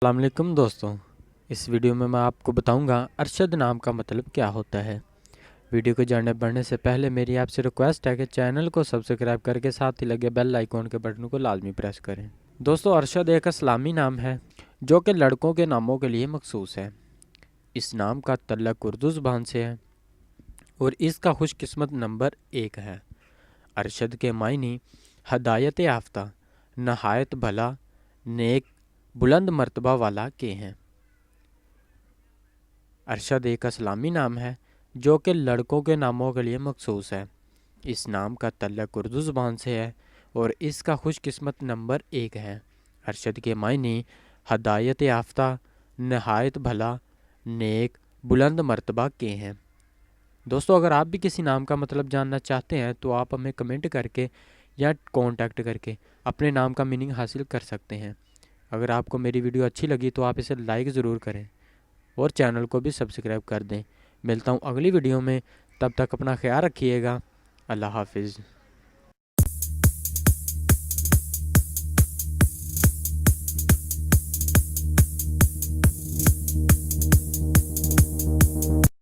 अस्सलाम वालेकुम दोस्तों। इस वीडियो में मैं आपको बताऊंगा अरशद नाम का मतलब क्या होता है। वीडियो को जानने बढ़ने से पहले मेरी आपसे रिक्वेस्ट है कि चैनल को सब्सक्राइब करके साथ ही लगे बेल आइकॉन के बटन को लाजमी प्रेस करें। दोस्तों, अरशद एक इस्लामी नाम है जो कि लड़कों के नामों के लिए मखसूस है। इस नाम का तल्लुक उर्दू ज़बान से है और इसका खुशकिस्मत नंबर 1 है। अरशद के मायने हदायत याफ्ता, नहायत भला, नेक, बुलंद मर्तबा वाला के हैं। अरशद एक इस्लामी नाम है जो कि लड़कों के नामों के लिए मखसूस है। इस नाम का तल्लुक उर्दू ज़बान से है और इसका खुशकिस्मत नंबर 1 है। अरशद के मायने हदायत याफ्ता, नहायत भला, नेक, बुलंद मर्तबा के हैं। दोस्तों, अगर आप भी किसी नाम का मतलब जानना चाहते हैं तो आप हमें कमेंट करके या कांटेक्ट करके अपने नाम का मीनिंग हासिल कर सकते हैं। अगर आपको मेरी वीडियो अच्छी लगी तो आप इसे लाइक ज़रूर करें और चैनल को भी सब्सक्राइब कर दें। मिलता हूँ अगली वीडियो में, तब तक अपना ख्याल रखिएगा। अल्लाह हाफिज़।